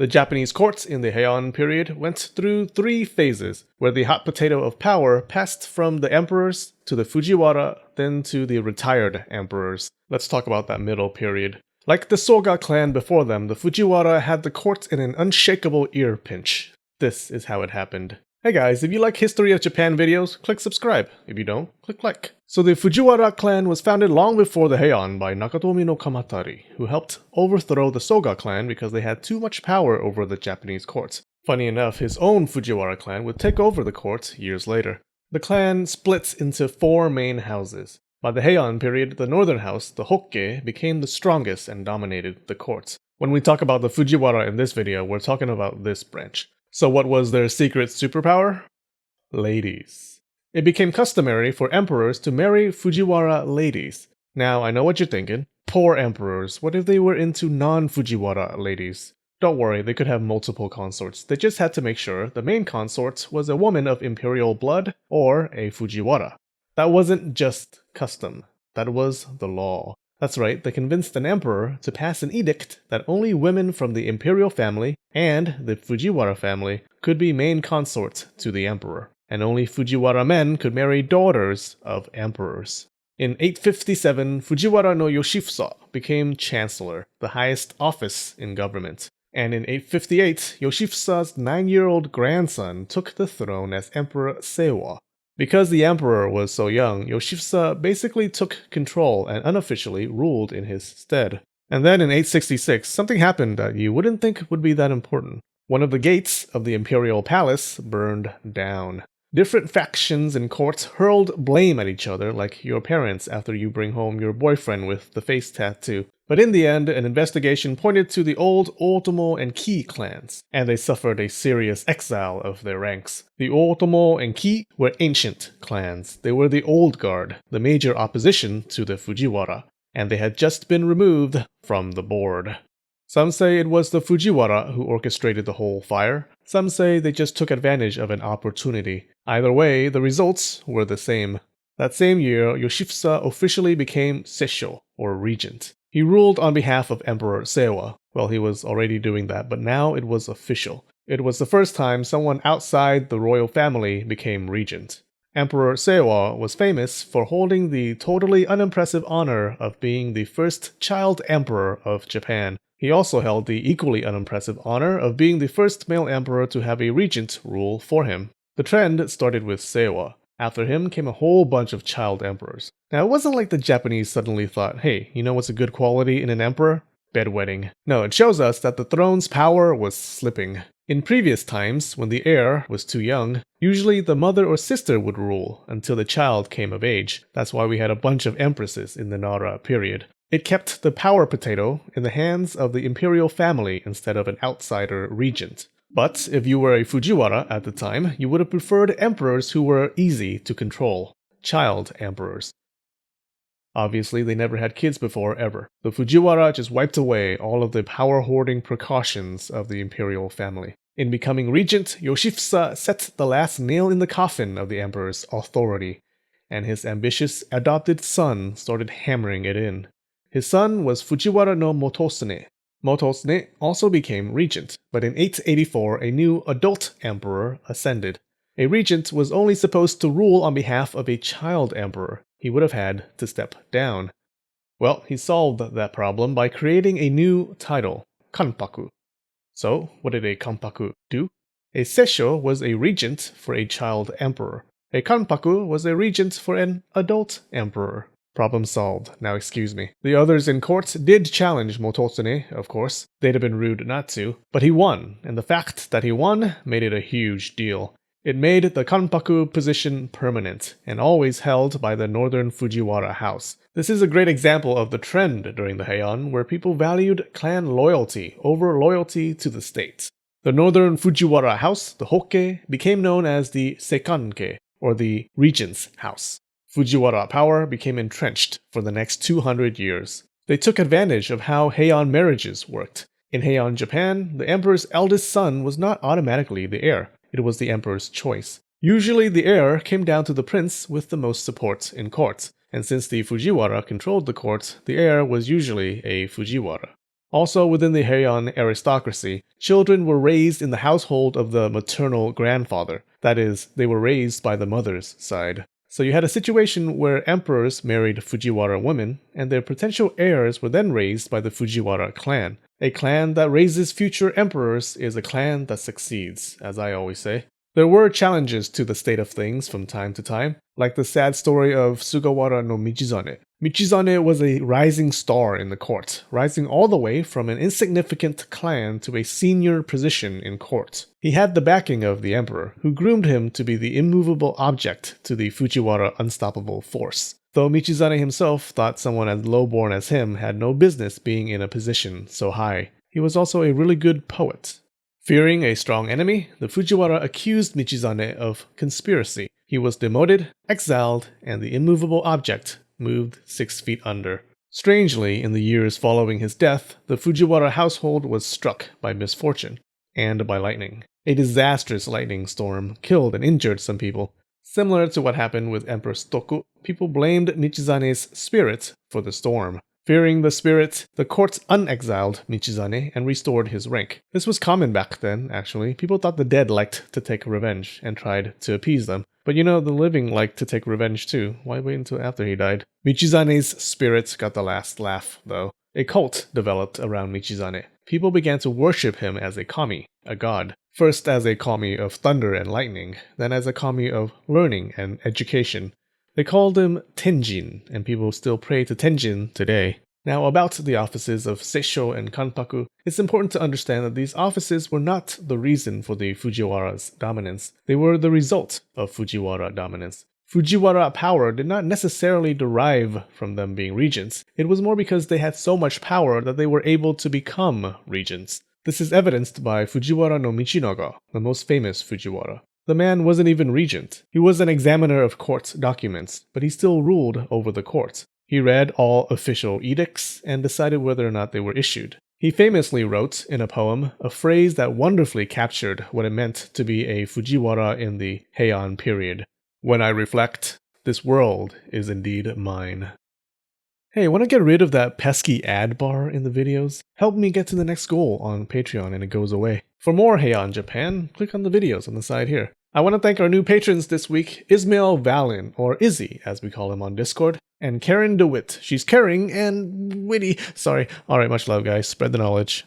The Japanese court in the Heian period went through 3 phases, where the hot potato of power passed from the emperors to the Fujiwara, then to the retired emperors. Let's talk about that middle period. Like the Soga clan before them, the Fujiwara had the court in an unshakable ear pinch. This is how it happened. Hey guys, if you like History of Japan videos, click subscribe. If you don't, click like. So the Fujiwara clan was founded long before the Heian by Nakatomi no Kamatari, who helped overthrow the Soga clan because they had too much power over the Japanese court. Funny enough, his own Fujiwara clan would take over the court years later. The clan split into 4 main houses. By the Heian period, the northern house, the Hokke, became the strongest and dominated the court. When we talk about the Fujiwara in this video, we're talking about this branch. So what was their secret superpower? Ladies. It became customary for emperors to marry Fujiwara ladies. Now, I know what you're thinking. Poor emperors, what if they were into non-Fujiwara ladies? Don't worry, they could have multiple consorts. They just had to make sure the main consort was a woman of imperial blood or a Fujiwara. That wasn't just custom. That was the law. That's right, they convinced an emperor to pass an edict that only women from the imperial family and the Fujiwara family could be main consorts to the emperor, and only Fujiwara men could marry daughters of emperors. In 857, Fujiwara no Yoshifusa became chancellor, the highest office in government. And in 858, Yoshifusa's 9-year-old grandson took the throne as Emperor Seiwa. Because the emperor was so young, Yoshifusa basically took control and unofficially ruled in his stead. And then in 866, something happened that you wouldn't think would be that important. One of the gates of the imperial palace burned down. Different factions and courts hurled blame at each other like your parents after you bring home your boyfriend with the face tattoo. But in the end, an investigation pointed to the old Otomo and Ki clans, and they suffered a serious exile of their ranks. The Otomo and Ki were ancient clans. They were the old guard, the major opposition to the Fujiwara, and they had just been removed from the board. Some say it was the Fujiwara who orchestrated the whole fire. Some say they just took advantage of an opportunity. Either way, the results were the same. That same year, Yoshifusa officially became SESSHO, or regent. He ruled on behalf of Emperor Seiwa. Well, he was already doing that, but now it was official. It was the first time someone outside the royal family became regent. Emperor Seiwa was famous for holding the totally unimpressive honor of being the first child emperor of Japan. He also held the equally unimpressive honor of being the first male emperor to have a regent rule for him. The trend started with Seiwa. After him came a whole bunch of child emperors. Now, it wasn't like the Japanese suddenly thought, hey, you know what's a good quality in an emperor? Bedwetting. No, it shows us that the throne's power was slipping. In previous times, when the heir was too young, usually the mother or sister would rule until the child came of age. That's why we had a bunch of empresses in the Nara period. It kept the power potato in the hands of the imperial family instead of an outsider regent. But if you were a Fujiwara at the time, you would have preferred emperors who were easy to control. Child emperors. Obviously, they never had kids before, ever. The Fujiwara just wiped away all of the power-hoarding precautions of the imperial family. In becoming regent, Yoshifusa set the last nail in the coffin of the emperor's authority, and his ambitious adopted son started hammering it in. His son was Fujiwara no Motosune. Motosune also became regent, but in 884 a new adult emperor ascended. A regent was only supposed to rule on behalf of a child emperor. He would have had to step down. Well, he solved that problem by creating a new title, Kanpaku. So, what did a Kanpaku do? A SESSHO was a regent for a child emperor. A Kanpaku was a regent for an adult emperor. Problem solved. Now excuse me. The others in court did challenge Motosune, of course. They'd have been rude not to. But he won, and the fact that he won made it a huge deal. It made the Kanpaku position permanent, and always held by the northern Fujiwara house. This is a great example of the trend during the Heian, where people valued clan loyalty over loyalty to the state. The northern Fujiwara house, the Hokke, became known as the SEKANKE, or the Regent's house. Fujiwara power became entrenched for the next 200 years. They took advantage of how Heian marriages worked. In Heian Japan, the emperor's eldest son was not automatically the heir. It was the emperor's choice. Usually the heir came down to the prince with the most support in court, and since the Fujiwara controlled the court, the heir was usually a Fujiwara. Also, within the Heian aristocracy, children were raised in the household of the maternal grandfather. That is, they were raised by the mother's side. So you had a situation where emperors married Fujiwara women, and their potential heirs were then raised by the Fujiwara clan. A clan that raises future emperors is a clan that succeeds, as I always say. There were challenges to the state of things from time to time, like the sad story of Sugawara no Michizane. Michizane was a rising star in the court, rising all the way from an insignificant clan to a senior position in court. He had the backing of the emperor, who groomed him to be the immovable object to the Fujiwara unstoppable force. Though Michizane himself thought someone as lowborn as him had no business being in a position so high. He was also a really good poet. Fearing a strong enemy, the Fujiwara accused Michizane of conspiracy. He was demoted, exiled, and the immovable object moved 6 feet under. Strangely, in the years following his death, the Fujiwara household was struck by misfortune and by lightning. A disastrous lightning storm killed and injured some people. Similar to what happened with Empress Toku, people blamed Michizane's spirit for the storm. Fearing the spirit, the court unexiled Michizane and restored his rank. This was common back then, actually. People thought the dead liked to take revenge and tried to appease them. But you know, the living liked to take revenge too. Why wait until after he died? Michizane's spirit got the last laugh, though. A cult developed around Michizane. People began to worship him as a kami, a god. First as a kami of thunder and lightning, then as a kami of learning and education. They called him Tenjin, and people still pray to Tenjin today. Now, about the offices of SESSHO and Kanpaku, it's important to understand that these offices were not the reason for the Fujiwara's dominance. They were the result of Fujiwara dominance. Fujiwara power did not necessarily derive from them being regents. It was more because they had so much power that they were able to become regents. This is evidenced by Fujiwara no Michinaga, the most famous Fujiwara. The man wasn't even regent. He was an examiner of court documents, but he still ruled over the court. He read all official edicts and decided whether or not they were issued. He famously wrote, in a poem, a phrase that wonderfully captured what it meant to be a Fujiwara in the Heian period. "When I reflect, this world is indeed mine." Hey, want to get rid of that pesky ad bar in the videos? Help me get to the next goal on Patreon and it goes away. For more Heian Japan, click on the videos on the side here. I want to thank our new patrons this week, Ismail Valin, or Izzy as we call him on Discord, and Karen DeWitt. She's caring and witty. Sorry. Alright, much love guys. Spread the knowledge.